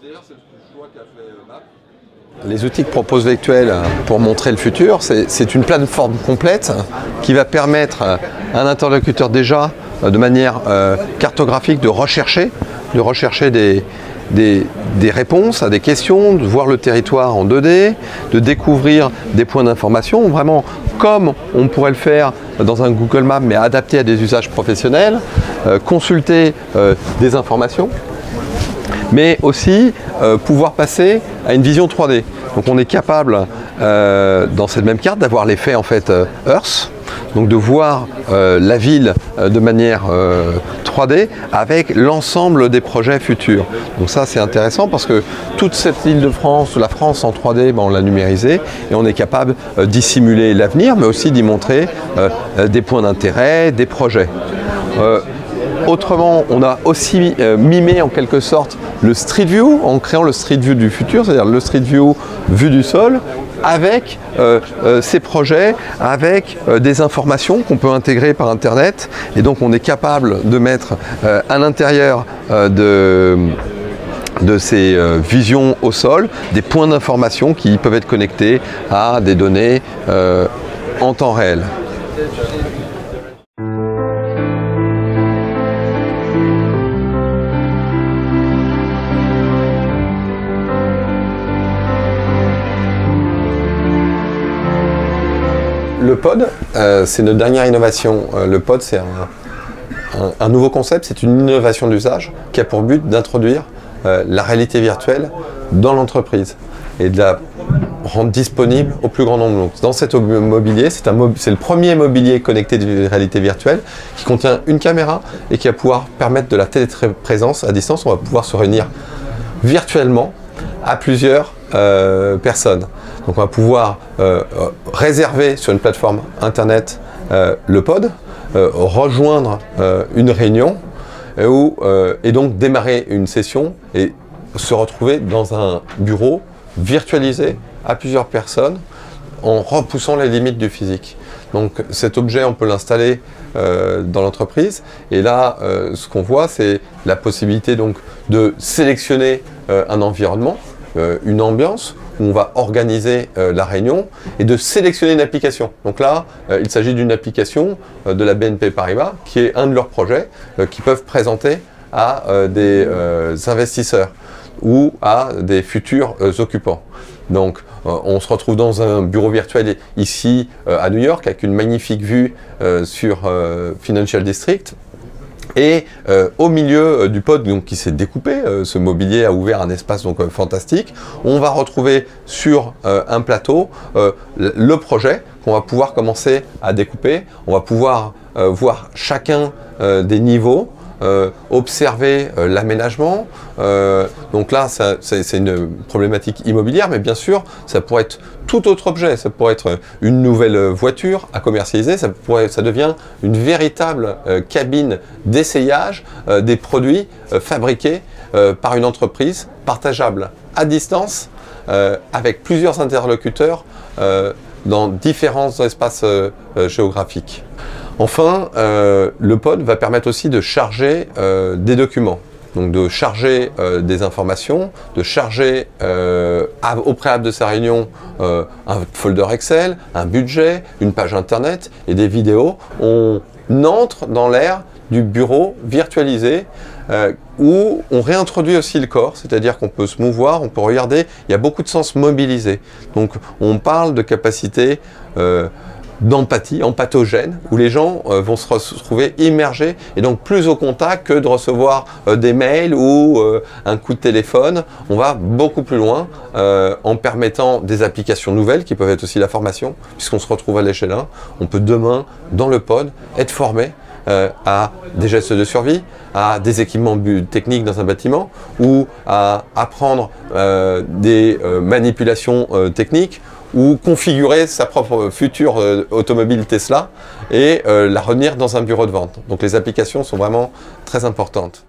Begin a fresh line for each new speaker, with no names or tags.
D'ailleurs, c'est le choix qu'a fait MAP.
Les outils que propose Vectuel pour montrer le futur, c'est une plateforme complète qui va permettre à un interlocuteur déjà, de manière cartographique, de rechercher des réponses à des questions, de voir le territoire en 2D, de découvrir des points d'information, vraiment comme on pourrait le faire dans un Google Maps, mais adapté à des usages professionnels, consulter des informations, mais aussi pouvoir passer à une vision 3D. Donc on est capable, dans cette même carte, d'avoir l'effet en fait Earth, donc de voir la ville de manière 3D avec l'ensemble des projets futurs. Donc ça c'est intéressant parce que toute cette Île-de-France, la France en 3D, on l'a numérisée et on est capable d'y simuler l'avenir, mais aussi d'y montrer des points d'intérêt, des projets. Autrement, on a aussi mimé en quelque sorte le Street View en créant le Street View du futur, c'est-à-dire le Street View vue du sol, avec ces projets, avec des informations qu'on peut intégrer par Internet. Et donc on est capable de mettre à l'intérieur de ces visions au sol des points d'information qui peuvent être connectés à des données en temps réel. Le pod, c'est notre dernière innovation. Le pod, c'est un nouveau concept, c'est une innovation d'usage qui a pour but d'introduire la réalité virtuelle dans l'entreprise et de la rendre disponible au plus grand nombre. Donc, dans cet mobilier, c'est le premier mobilier connecté de réalité virtuelle qui contient une caméra et qui va pouvoir permettre de la téléprésence à distance. On va pouvoir se réunir virtuellement à plusieurs personnes. Donc on va pouvoir réserver sur une plateforme internet le pod, rejoindre une réunion et donc démarrer une session et se retrouver dans un bureau virtualisé à plusieurs personnes en repoussant les limites du physique. Donc cet objet, on peut l'installer dans l'entreprise et là, ce qu'on voit, c'est la possibilité donc de sélectionner un environnement, une ambiance, où on va organiser la réunion et de sélectionner une application. Donc là, il s'agit d'une application de la BNP Paribas qui est un de leurs projets qu'ils peuvent présenter à des investisseurs ou à des futurs occupants. Donc on se retrouve dans un bureau virtuel ici à New York avec une magnifique vue sur Financial District. Et au milieu du pod donc, qui s'est découpé, ce mobilier a ouvert un espace donc, fantastique. On va retrouver sur un plateau le projet qu'on va pouvoir commencer à découper. On va pouvoir voir chacun des niveaux, observer l'aménagement. Donc là, c'est une problématique immobilière, mais bien sûr, ça pourrait être tout autre objet. Ça pourrait être une nouvelle voiture à commercialiser. Ça devient une véritable cabine d'essayage des produits fabriqués par une entreprise partageable à distance avec plusieurs interlocuteurs dans différents espaces géographiques. Enfin, le pod va permettre aussi de charger des documents, donc de charger des informations, de charger au préalable de sa réunion un folder Excel, un budget, une page internet et des vidéos. On entre dans l'ère du bureau virtualisé où on réintroduit aussi le corps, c'est-à-dire qu'on peut se mouvoir, on peut regarder, il y a beaucoup de sens mobilisés. Donc on parle de capacité d'empathie, empathogène, où les gens vont se retrouver immergés et donc plus au contact que de recevoir des mails ou un coup de téléphone. On va beaucoup plus loin en permettant des applications nouvelles qui peuvent être aussi la formation, puisqu'on se retrouve à l'échelle 1. On peut demain, dans le pod, être formé à des gestes de survie, à des équipements techniques dans un bâtiment ou à apprendre des manipulations techniques ou configurer sa propre future automobile Tesla et la retenir dans un bureau de vente. Donc les applications sont vraiment très importantes.